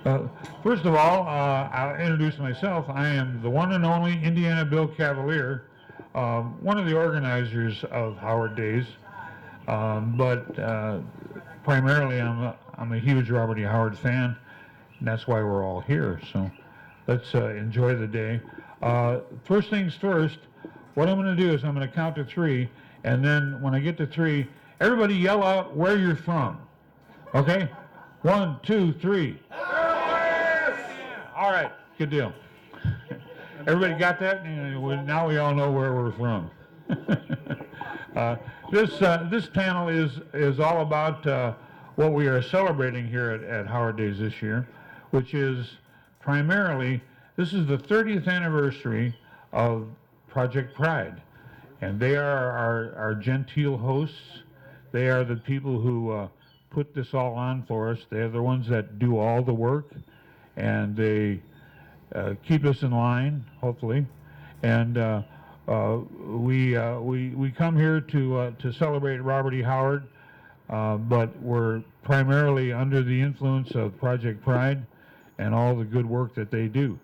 Uh, First of all, I'll introduce myself. I am the one and only Indiana Bill Cavalier, one of the organizers of Howard Days, but primarily I'm a huge Robert E. Howard fan, and that's why we're all here. So let's enjoy the day. First things first, what I'm going to do is I'm going to count to three, and then when I get to three, everybody yell out where you're from. Okay? One, two, three. All right, good deal. Everybody got that? Now we all know where we're from. uh, this panel is all about what we are celebrating here at Howard Days this year, which is primarily this is the 30th anniversary of Project Pride, and they are our genteel hosts. They are the people who put this all on for us. They're the ones that do all the work, and they keep us in line, hopefully. And we come here to celebrate Robert E. Howard, but we're primarily under the influence of Project Pride and all the good work that they do.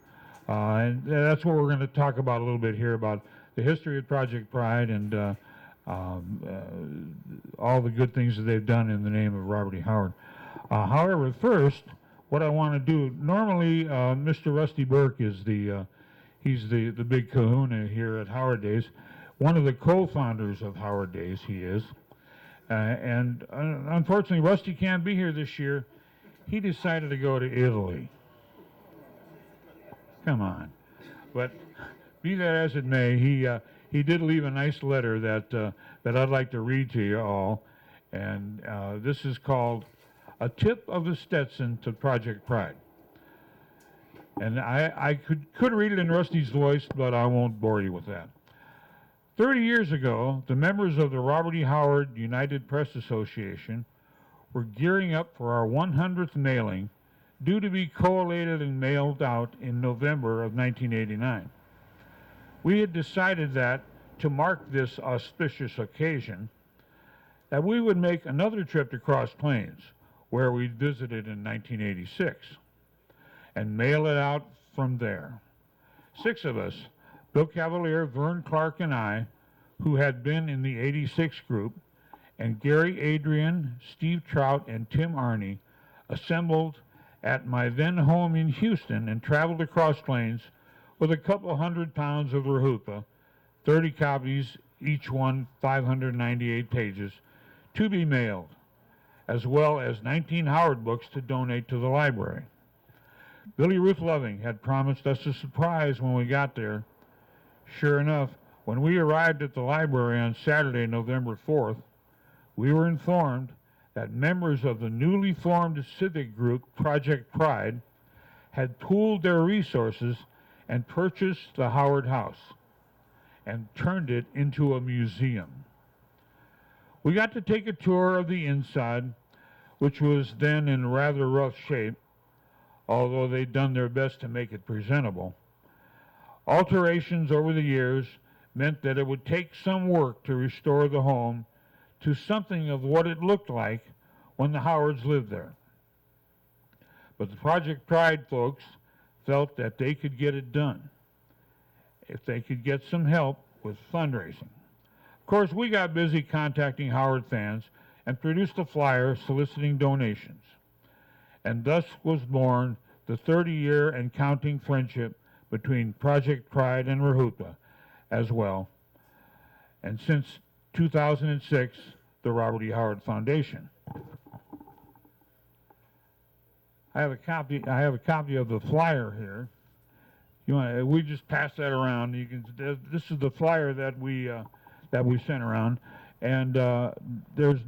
And that's what we're going to talk about a little bit here, about the history of Project Pride and all the good things that they've done in the name of Robert E. Howard. However, first, what I want to do, normally Mr. Rusty Burke is he's the big kahuna here at Howard Days, one of the co-founders of Howard Days he is. And unfortunately, Rusty can't be here this year. He decided to go to Italy. Come on. But be that as it may, he did leave a nice letter that I'd like to read to you all. And this is called A Tip of the Stetson to Project Pride. And I could read it in Rusty's voice, but I won't bore you with that. 30 years ago, the members of the Robert E. Howard United Press Association were gearing up for our 100th mailing, due to be collated and mailed out in November of 1989. We had decided that, to mark this auspicious occasion, that we would make another trip to Cross Plains, where we visited in 1986, and mail it out from there. 6 of us, Bill Cavalier, Vern Clark, and I, who had been in the 86 group, and Gary Adrian, Steve Trout, and Tim Arney, assembled at my then home in Houston and traveled across Plains with a couple 100 pounds of Rahupa, 30 copies, each one 598 pages, to be mailed, as well as 19 Howard books to donate to the library. Billy Ruth Loving had promised us a surprise when we got there. Sure enough, when we arrived at the library on Saturday, November 4th, we were informed that members of the newly formed civic group Project Pride had pooled their resources and purchased the Howard House and turned it into a museum. We got to take a tour of the inside, which was then in rather rough shape, although they'd done their best to make it presentable. Alterations over the years meant that it would take some work to restore the home to something of what it looked like when the Howards lived there. But the Project Pride folks felt that they could get it done if they could get some help with fundraising. Of course, we got busy contacting Howard fans and produced a flyer soliciting donations. And thus was born the 30-year and counting friendship between Project Pride and Rahupa as well. And since 2006, the Robert E. Howard Foundation. I have a copy of the flyer here. We just pass that around. This is the flyer that we sent around, and there's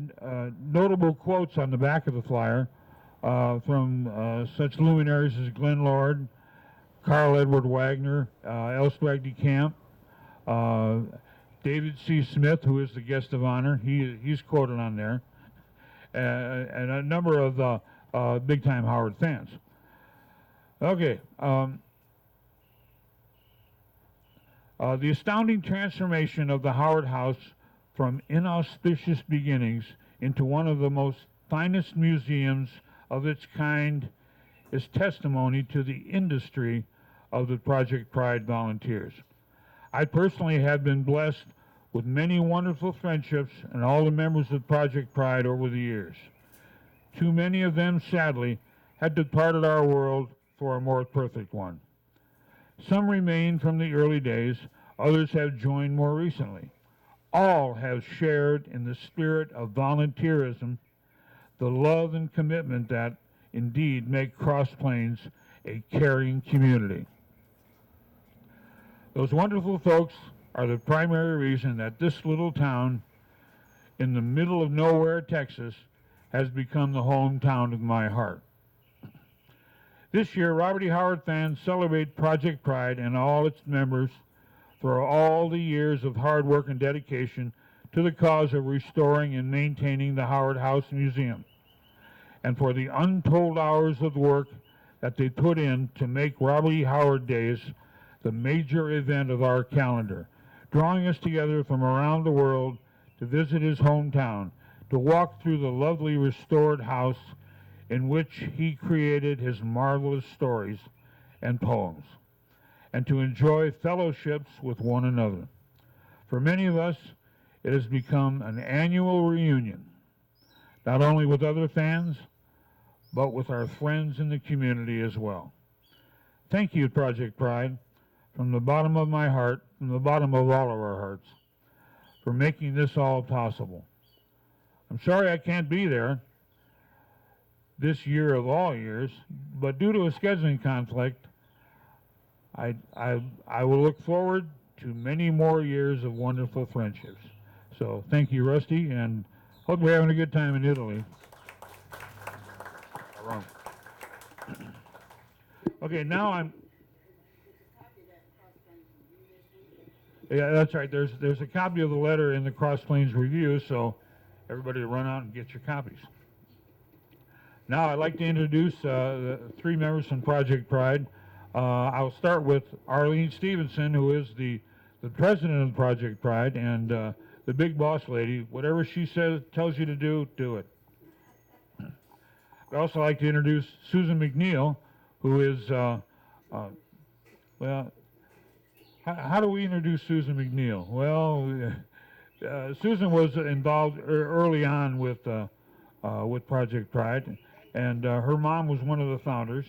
notable quotes on the back of the flyer from such luminaries as Glenn Lord, Carl Edward Wagner, L. Swagdy Camp, David C. Smith, who is the guest of honor. He's quoted on there, and a number of big-time Howard fans. Okay. The astounding transformation of the Howard House from inauspicious beginnings into one of the most finest museums of its kind is testimony to the industry of the Project Pride volunteers. I personally have been blessed with many wonderful friendships and all the members of Project Pride over the years. Too many of them, sadly, had departed our world for a more perfect one. Some remain from the early days, others have joined more recently. All have shared in the spirit of volunteerism, the love and commitment that indeed make Cross Plains a caring community. Those wonderful folks are the primary reason that this little town in the middle of nowhere, Texas, has become the hometown of my heart. This year, Robert E. Howard fans celebrate Project Pride and all its members for all the years of hard work and dedication to the cause of restoring and maintaining the Howard House Museum, and for the untold hours of work that they put in to make Robert E. Howard Days the major event of our calendar, drawing us together from around the world to visit his hometown, to walk through the lovely restored house in which he created his marvelous stories and poems, and to enjoy fellowships with one another. For many of us, it has become an annual reunion, not only with other fans, but with our friends in the community as well. Thank you, Project Pride, from the bottom of my heart, from the bottom of all of our hearts, for making this all possible. I'm sorry I can't be there this year of all years, but due to a scheduling conflict, I will look forward to many more years of wonderful friendships. So thank you, Rusty, and hope we're having a good time in Italy. Okay, now I'm... Yeah, that's right. There's a copy of the letter in the Cross Plains Review, so everybody run out and get your copies. Now I'd like to introduce the three members from Project Pride. I'll start with Arlene Stevenson, who is the president of Project Pride and the big boss lady. Whatever she tells you to do, do it. I'd also like to introduce Susan McNeil, who is, well, how do we introduce Susan McNeil? Well, Susan was involved early on with Project Pride, and her mom was one of the founders,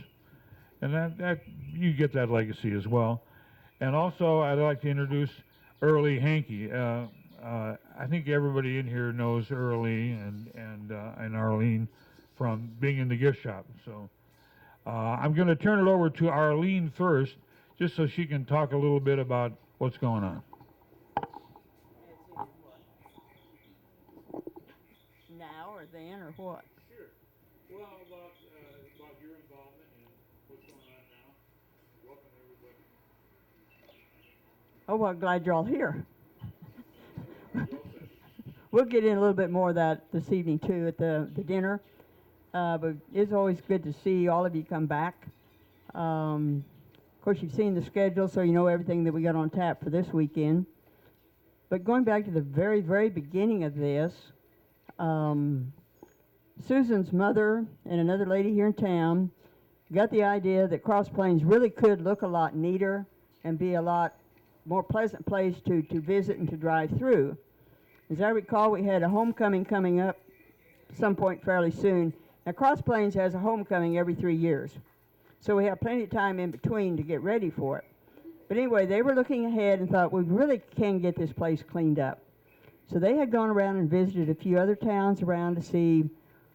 and that you get that legacy as well. And also, I'd like to introduce Early Hankey. I think everybody in here knows Early and Arlene from being in the gift shop. So I'm going to turn it over to Arlene first, just so she can talk a little bit about what's going on. Now or then or what? Sure. Well, about your involvement and what's going on now. Welcome everybody. Oh, well, glad you're all here. We'll get in a little bit more of that this evening, too, at the dinner. But it's always good to see all of you come back. Of course, you've seen the schedule, so you know everything that we got on tap for this weekend. But going back to the very, very beginning of this, Susan's mother and another lady here in town got the idea that Cross Plains really could look a lot neater and be a lot more pleasant place to visit and to drive through. As I recall, we had a homecoming coming up some point fairly soon. Now, Cross Plains has a homecoming every 3 years, so we have plenty of time in between to get ready for it. But anyway, they were looking ahead and thought, we really can get this place cleaned up. So they had gone around and visited a few other towns around to see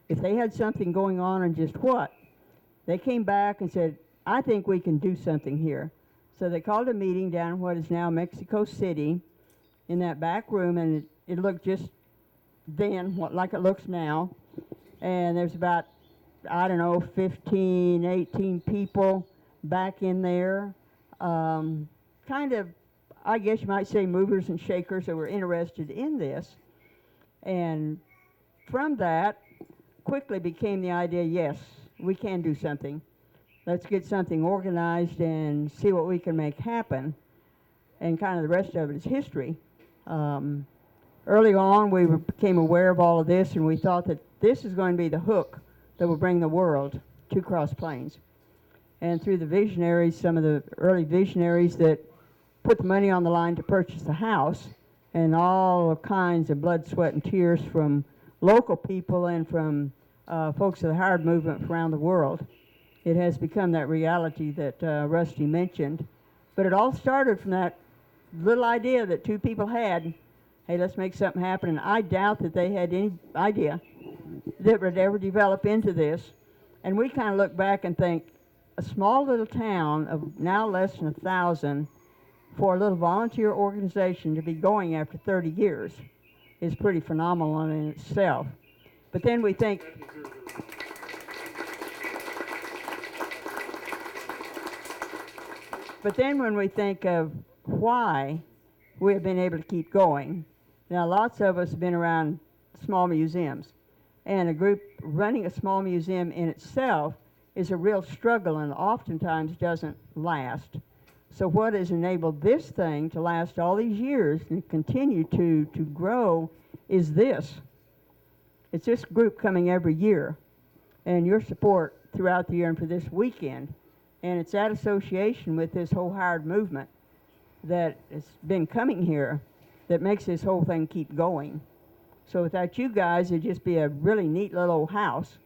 if they had something going on and just what. They came back and said, I think we can do something here. So they called a meeting down in what is now Mexico City in that back room, and it looked just then like it looks now. And there's about, I don't know, 15, 18 people back in there. Kind of, I guess you might say, movers and shakers that were interested in this. And from that, quickly became the idea, yes, we can do something. Let's get something organized and see what we can make happen. And kind of the rest of it is history. Early on, we became aware of all of this, and we thought that this is going to be the hook that will bring the world to Cross Plains. and through the visionaries, some of the early visionaries that put the money on the line to purchase the house, and all kinds of blood, sweat, and tears from local people and from folks of the Howard movement around the world. It has become that reality that Rusty mentioned. But it all started from that little idea that two people had, hey, let's make something happen. And I doubt that they had any idea that it would ever develop into this. And we kind of look back and think, a small little town of now less than 1,000 for a little volunteer organization to be going after 30 years is pretty phenomenal in itself. But then we think, but then when we think of why we have been able to keep going, now lots of us have been around small museums, and a group running a small museum in itself is a real struggle and oftentimes doesn't last. So what has enabled this thing to last all these years and continue to grow is this. It's this group coming every year, and your support throughout the year and for this weekend. And it's that association with this whole Howard movement that has been coming here that makes this whole thing keep going. So without you guys, it'd just be a really neat little old house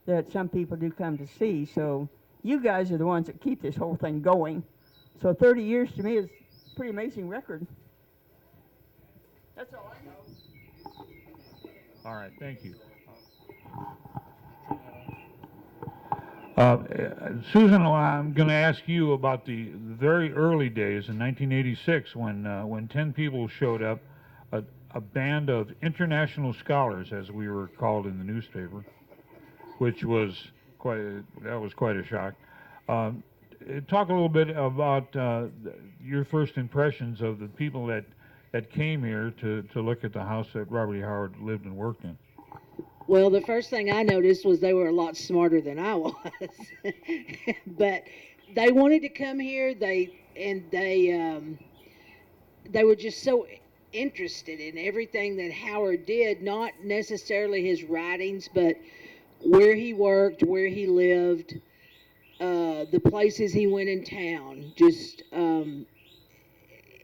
that some people do come to see. So you guys are the ones that keep this whole thing going. So 30 years to me is a pretty amazing record. That's all I know. All right, thank you. Susan, I'm going to ask you about the very early days in 1986 when 10 people showed up, a band of international scholars, as we were called in the newspaper, which was quite a shock. Talk a little bit about your first impressions of the people that came here to look at the house that Robert E. Howard lived and worked in. Well, the first thing I noticed was they were a lot smarter than I was. But they wanted to come here. They were just so interested in everything that Howard did, not necessarily his writings, but where he worked, where he lived, the places he went in town. Just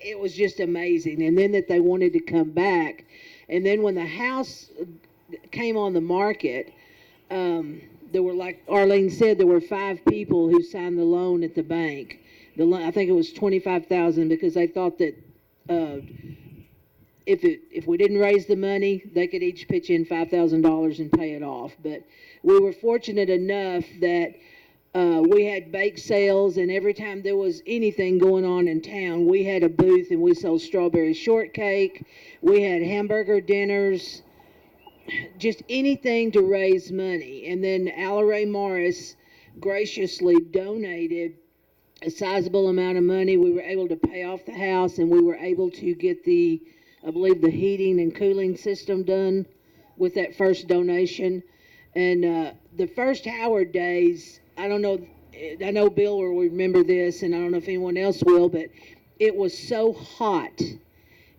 it was just amazing. And then that they wanted to come back. And then when the house came on the market, there were, like Arlene said, there were 5 people who signed the loan at the bank. I think it was $25,000 because they thought that if we didn't raise the money, they could each pitch in $5,000 and pay it off. But we were fortunate enough that we had bake sales, and every time there was anything going on in town, we had a booth and we sold strawberry shortcake. We had hamburger dinners, just anything to raise money. And then Alla Ray Morris graciously donated a sizable amount of money. We were able to pay off the house, and we were able to get I believe the heating and cooling system done with that first donation. And the first Howard days, I don't know, I know Bill will remember this, and I don't know if anyone else will, but it was so hot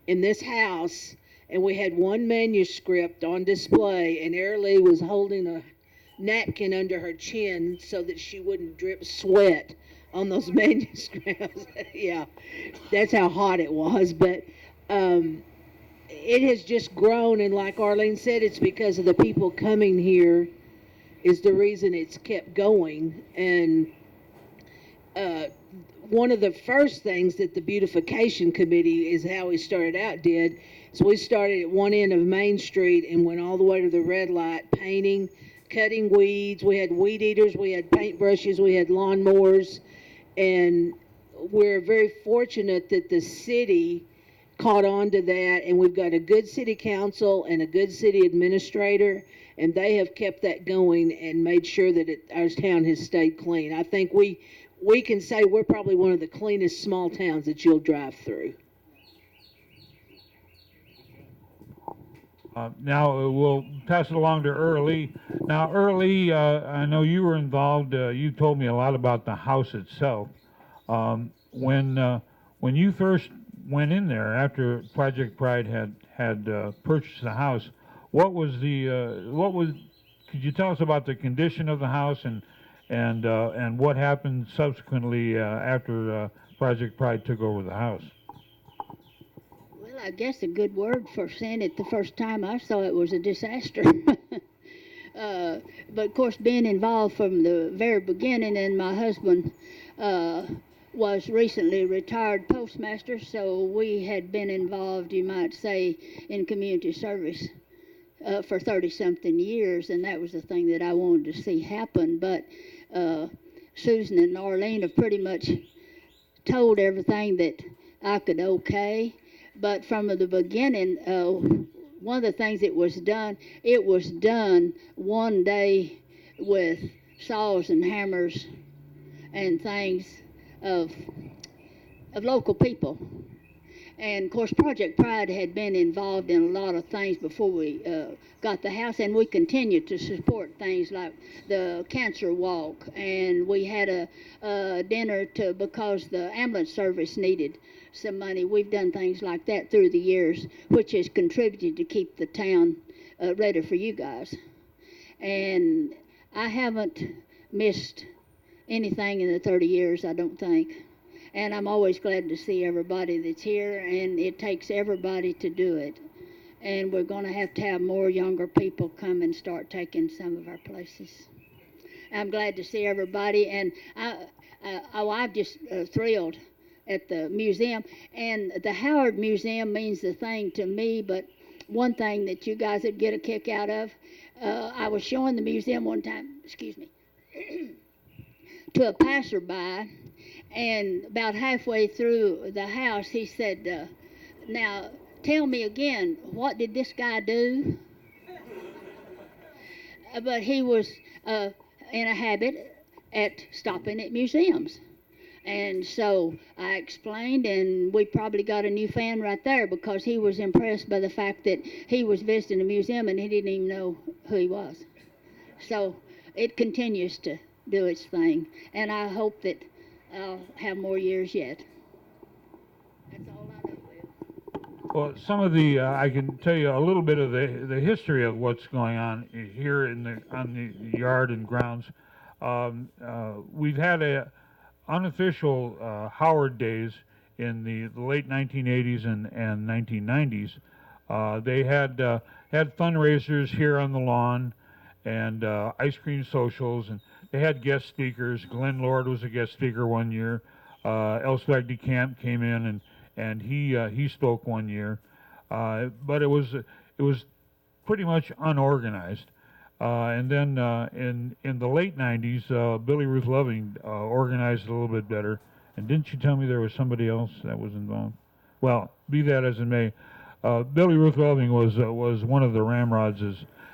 in this house, and we had one manuscript on display, and Lee was holding a napkin under her chin so that she wouldn't drip sweat on those manuscripts. Yeah, that's how hot it was. But it has just grown, and like Arlene said, it's because of the people coming here is the reason it's kept going. And one of the first things that the beautification committee, is how we started out, did, so we started at one end of Main Street and went all the way to the red light, painting, cutting weeds. We had weed eaters, we had paintbrushes, we had lawnmowers, and we're very fortunate that the city caught on to that, and we've got a good city council and a good city administrator, and they have kept that going and made sure that our town has stayed clean. I think we can say we're probably one of the cleanest small towns that you'll drive through. Now we'll pass it along to Early. Now, Early, I know you were involved. You told me a lot about the house itself. When you first went in there after Project Pride had purchased the house, could you tell us about the condition of the house and what happened subsequently after Project Pride took over the house. Well, I guess a good word for seeing it the first time I saw it was a disaster. But of course, being involved from the very beginning, and my husband was recently retired postmaster, so we had been involved, you might say, in community service for 30-something years, and that was the thing that I wanted to see happen. But Susan and Arlene have pretty much told everything that I could okay. But from the beginning, one of the things that was done, it was done one day with saws and hammers and things of local people. And of course, Project Pride had been involved in a lot of things before we got the house, and we continue to support things like the cancer walk, and we had a dinner because the ambulance service needed some money. We've done things like that through the years, which has contributed to keep the town ready for you guys. And I haven't missed anything in the 30 years, I don't think. And I'm always glad to see everybody that's here, and it takes everybody to do it. And we're going to have more younger people come and start taking some of our places. I'm glad to see everybody, and I'm just thrilled at the museum. And the Howard Museum means the thing to me, but one thing that you guys would get a kick out of, I was showing the museum one time, to a passerby, and about halfway through the house, he said, now, tell me again, what did this guy do? But he was in a habit at stopping at museums. And so I explained, and we probably got a new fan right there because he was impressed by the fact that he was visiting a museum and he didn't even know who he was. So it continues to do its thing, and I hope that I'll have more years yet. That's all I know, Bill. Well, some of the I can tell you a little bit of the history of what's going on here on the yard and grounds. We've had a unofficial Howard Days in the late 1980s and 1990s. They had fundraisers here on the lawn and ice cream socials, and they had guest speakers. Glenn Lord was a guest speaker one year. Elspeth DeCamp came in and he spoke one year, but it was pretty much unorganized. And then in the late 90s, Billy Ruth Loving organized a little bit better. And didn't you tell me there was somebody else that was involved? Well, be that as it may, Billy Ruth Loving was one of the ramrods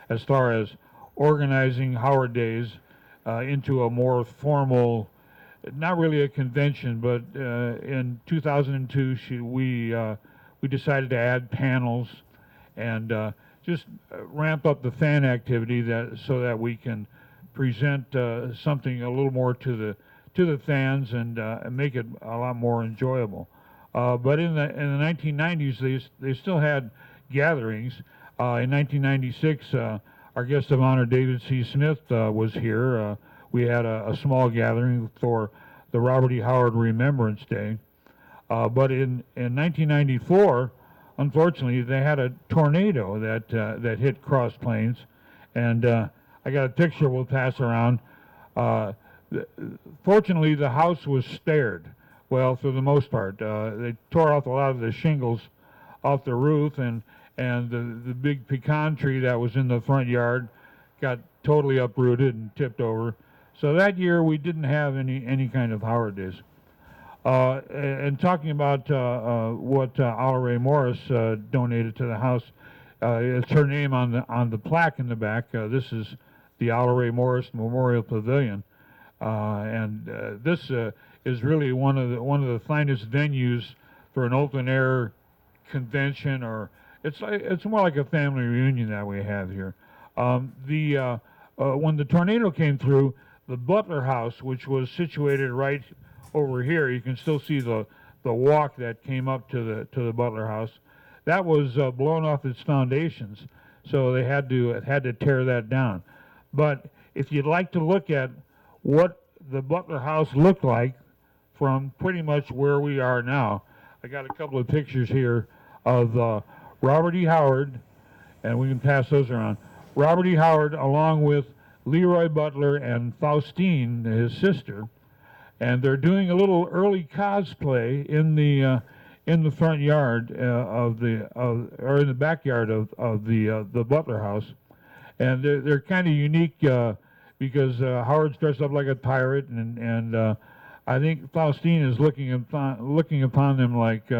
as far as organizing Howard Days into a more formal, not really a convention, but in 2002 we decided to add panels and just ramp up the fan activity so that we can present something a little more to the fans and make it a lot more enjoyable. But in the 1990s, they still had gatherings. In 1996, our guest of honor, David C. Smith, was here. We had a small gathering for the Robert E. Howard Remembrance Day. But in 1994, unfortunately, they had a tornado that hit Cross Plains, and I got a picture we'll pass around. Fortunately, the house was spared. Well, for the most part, they tore off a lot of the shingles off the roof, and the big pecan tree that was in the front yard got totally uprooted and tipped over. So that year we didn't have any kind of Howard Days. And talking about what Alla Ray Morris donated to the house, it's her name on the plaque in the back. This is the Alla Ray Morris Memorial Pavilion, and this is really one of the finest venues for an open air convention, or it's more like a family reunion that we have here. When the tornado came through, the Butler House, which was situated right over here, you can still see the walk that came up to the Butler House. That was blown off its foundations, so they had to tear that down. But if you'd like to look at what the Butler House looked like from pretty much where we are now. I got a couple of pictures here of Robert E. Howard, and we can pass those around. Robert E. Howard, along with Leroy Butler and Faustine, his sister, and they're doing a little early cosplay in the front yard or in the backyard of the Butler House, and they're kind of unique because Howard's dressed up like a pirate, and I think Faustine is looking upon them like,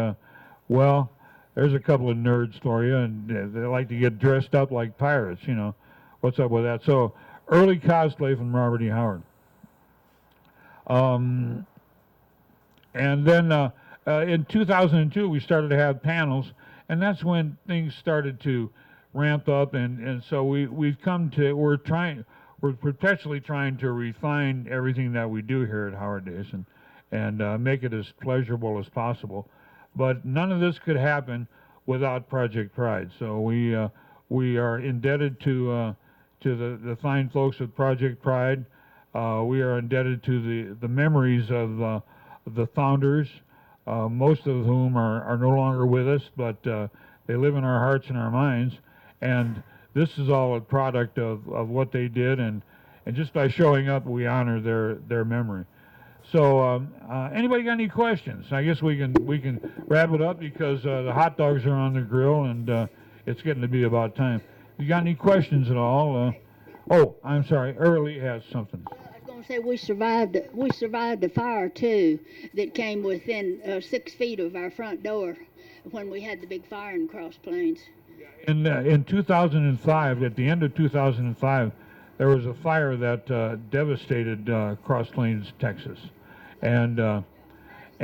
well, there's a couple of nerds for you, and they like to get dressed up like pirates, you know. What's up with that? So, early cosplay from Robert E. Howard. And then in 2002, we started to have panels, and that's when things started to ramp up, and so we're perpetually trying to refine everything that we do here at Howard Days and make it as pleasurable as possible. But none of this could happen without Project Pride. So we are indebted to the fine folks at Project Pride. We are indebted to the memories of the founders, most of whom are no longer with us, but they live in our hearts and our minds. And this is all a product of what they did, and just by showing up, we honor their memory. So, anybody got any questions? I guess we can wrap it up because the hot dogs are on the grill, and it's getting to be about time. You got any questions at all? Oh, I'm sorry. Early has something. I was going to say we survived the fire too that came within 6 feet of our front door when we had the big fire in Cross Plains. In 2005, at the end of 2005, there was a fire that devastated Cross Plains, Texas, and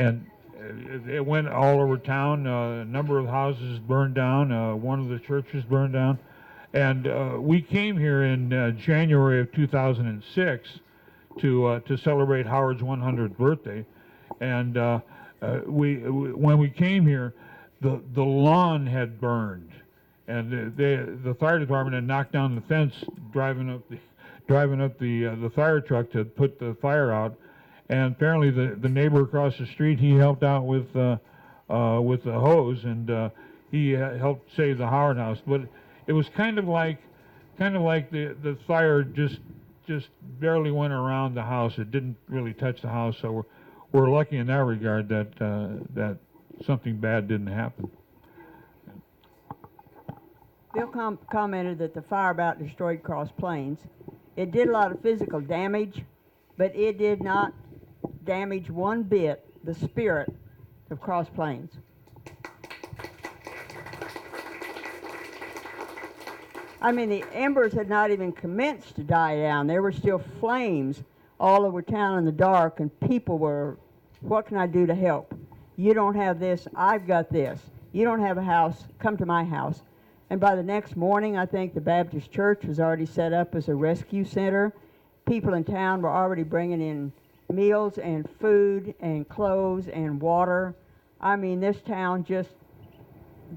it went all over town. A number of houses burned down. One of the churches burned down, and we came here in January of 2006 to celebrate Howard's 100th birthday, and when we came here, the lawn had burned. And the fire department had knocked down the fence, driving up the fire truck to put the fire out. And apparently the neighbor across the street, he helped out with the hose, and he helped save the Howard House. But it was kind of like the fire just barely went around the house. It didn't really touch the house. So we're lucky in that regard that something bad didn't happen. Bill commented that the fire about destroyed Cross Plains. It did a lot of physical damage, but it did not damage one bit the spirit of Cross Plains. I mean, the embers had not even commenced to die down. There were still flames all over town in the dark, and people were, what can I do to help? You don't have this, I've got this. You don't have a house, come to my house. And by the next morning, I think the Baptist church was already set up as a rescue center. People in town were already bringing in meals and food and clothes and water. I mean, this town just,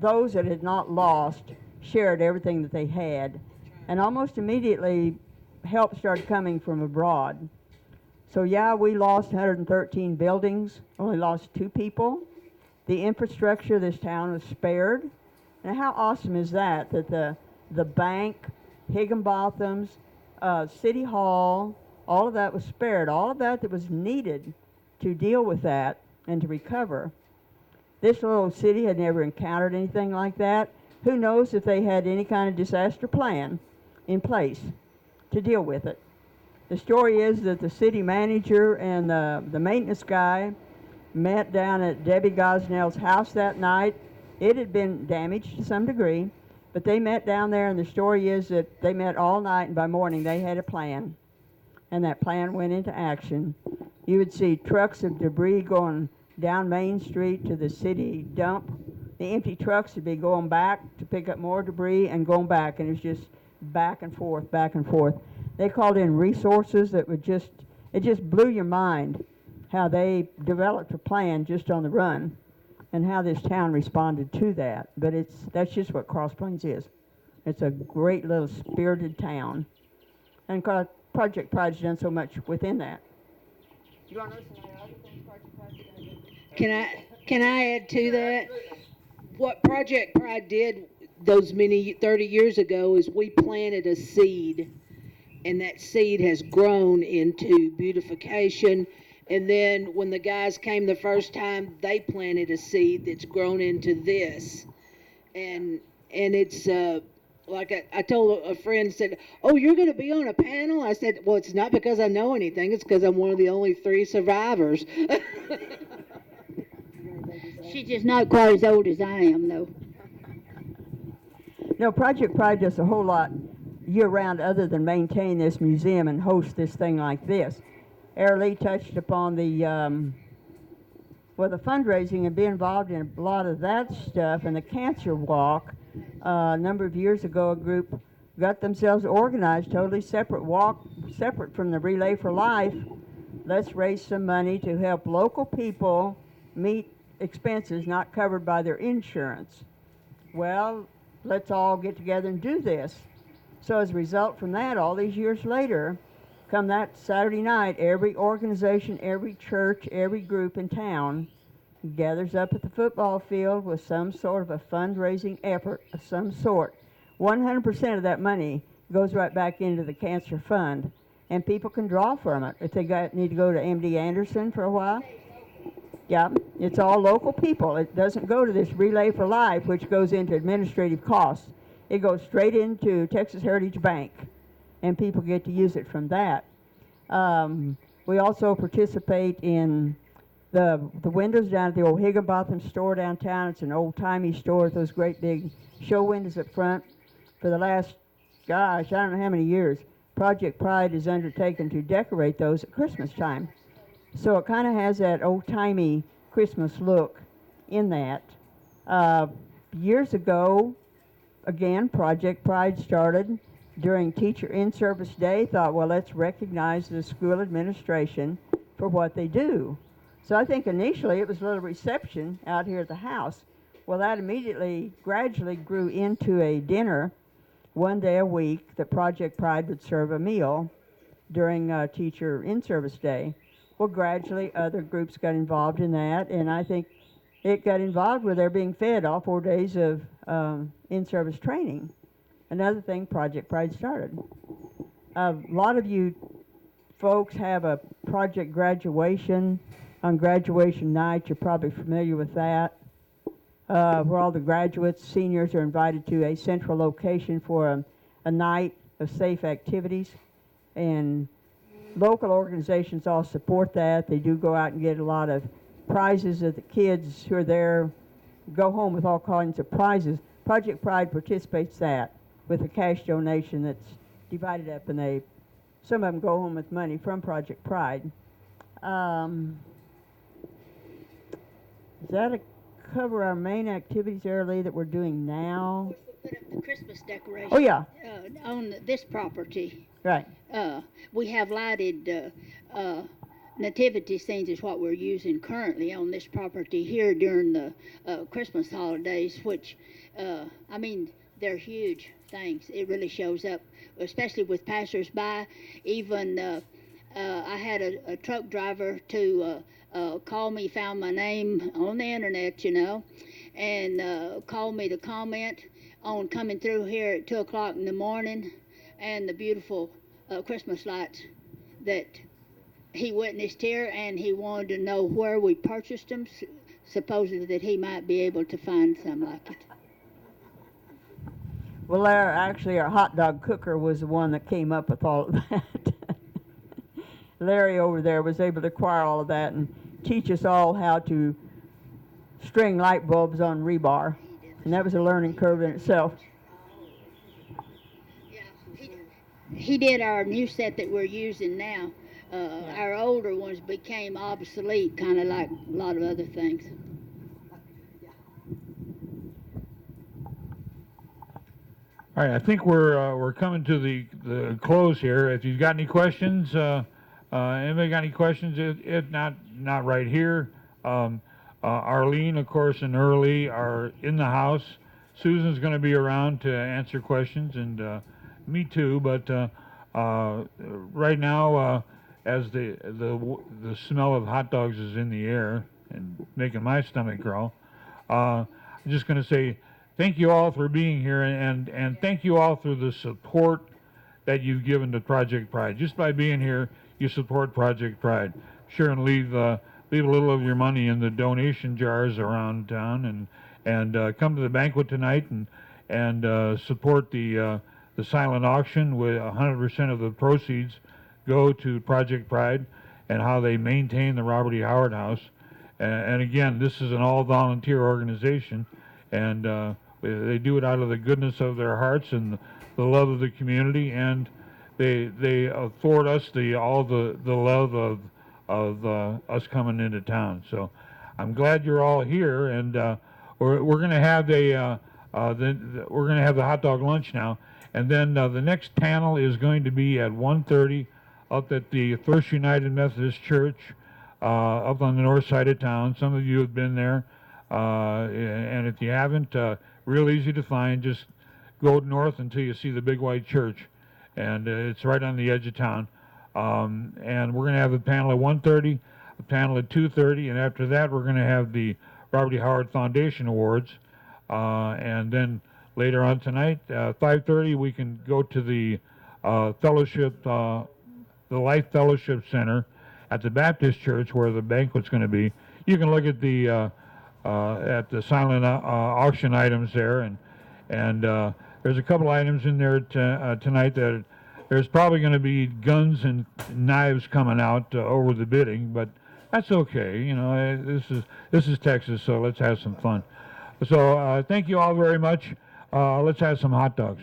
those that had not lost shared everything that they had. And almost immediately, help started coming from abroad. So yeah, we lost 113 buildings, only lost 2 people. The infrastructure of this town was spared. Now, how awesome is that the bank, Higginbotham's, City Hall, all of that was spared. All of that was needed to deal with that and to recover. This little city had never encountered anything like that. Who knows if they had any kind of disaster plan in place to deal with it. The story is that the city manager and the maintenance guy met down at Debbie Gosnell's house that night. It had been damaged to some degree, but they met down there, and the story is that they met all night, and by morning they had a plan, and that plan went into action. You would see trucks of debris going down Main Street to the city dump. The empty trucks would be going back to pick up more debris and going back, and it was just back and forth, back and forth. They called in resources that would it just blew your mind how they developed a plan just on the run, and how this town responded to that. But that's just what Cross Plains is. It's a great little spirited town. And Project Pride's done so much within that. You want to listen to other things Project Pride's done? Can I add to that? What Project Pride did those 30 years ago is we planted a seed, and that seed has grown into beautification. And then when the guys came the first time, they planted a seed that's grown into this. And it's like I told a friend, said, "Oh, you're going to be on a panel?" I said, "Well, it's not because I know anything. It's because I'm one of the only 3 survivors." She's just not quite as old as I am, though. No, Project Pride does a whole lot year-round other than maintain this museum and host this thing like this. Lee touched upon the fundraising and be involved in a lot of that stuff. And the cancer walk, a number of years ago, a group got themselves organized, totally separate walk, separate from the Relay for Life. Let's raise some money to help local people meet expenses not covered by their insurance. Well, let's all get together and do this. So as a result from that, all these years later, come that Saturday night, every organization, every church, every group in town gathers up at the football field with some sort of a fundraising effort of some sort. 100% of that money goes right back into the cancer fund, and people can draw from it. If they need to go to MD Anderson for a while, yeah, it's all local people. It doesn't go to this Relay for Life, which goes into administrative costs. It goes straight into Texas Heritage Bank, and people get to use it from that. We also participate in the windows down at the old Higginbotham store downtown. It's an old-timey store with those great big show windows up front. For the last, gosh, I don't know how many years, Project Pride has undertaken to decorate those at Christmas time. So it kind of has that old-timey Christmas look in that. Years ago, again, Project Pride started during Teacher In-Service Day. Thought, well, let's recognize the school administration for what they do. So I think initially it was a little reception out here at the house. Well, that immediately, gradually grew into a dinner one day a week that Project Pride would serve a meal during Teacher In-Service Day. Well, gradually other groups got involved in that, and I think it got involved where they're being fed all 4 days of in-service training. Another thing Project Pride started. A lot of you folks have a project graduation on graduation night. You're probably familiar with that, where all the graduates, seniors are invited to a central location for a night of safe activities. And local organizations all support that. They do go out and get a lot of prizes that the kids who are there go home with all kinds of prizes. Project Pride participates that with a cash donation that's divided up, and some of them go home with money from Project Pride. Does that cover our main activities, Lee, that we're doing now? We put up the Christmas decoration. Oh, yeah. On this property. Right. We have lighted nativity scenes is what we're using currently on this property here during the Christmas holidays, which, I mean, they're huge things. It really shows up, especially with passersby. Even I had a truck driver to call me, found my name on the internet, and called me to comment on coming through here at 2 o'clock in the morning and the beautiful Christmas lights that he witnessed here, and he wanted to know where we purchased them, supposedly that he might be able to find some like it. Well, our hot dog cooker was the one that came up with all of that. Larry over there was able to acquire all of that and teach us all how to string light bulbs on rebar, and that was a learning curve in itself. He did our new set that we're using now. Our older ones became obsolete, kind of like a lot of other things. All right, I think we're coming to the close here. If you've got any questions, anybody got any questions? If not right here. Arlene, of course, and Early are in the house. Susan's going to be around to answer questions, and me too. But Right now, as the smell of hot dogs is in the air and making my stomach growl, I'm just going to say thank you all for being here, and thank you all for the support that you've given to Project Pride. Just by being here, you support Project Pride. Sure, and leave a little of your money in the donation jars around town, and come to the banquet tonight and support the silent auction. With 100% of the proceeds go to Project Pride and how they maintain the Robert E. Howard House. And again, this is an all-volunteer organization, and they do it out of the goodness of their hearts and the love of the community, and they afford us all the love of us coming into town. So I'm glad you're all here, and we're going to have we're going to have the hot dog lunch now, and then the next panel is going to be at 1:30 up at the First United Methodist Church up on the north side of town. Some of you have been there, and if you haven't, real easy to find. Just go north until you see the big white church, and it's right on the edge of town. And we're going to have a panel at 1:30, a panel at 2:30, and after that we're going to have the Robert E. Howard Foundation Awards. And then later on tonight, 5:30, we can go to the fellowship, the Life Fellowship Center at the Baptist Church where the banquet's going to be. You can look at the silent auction items there, and there's a couple items in there tonight that there's probably going to be guns and knives coming out over the bidding, but that's okay. You know, this is Texas, so let's have some fun. So thank you all very much. Let's have some hot dogs.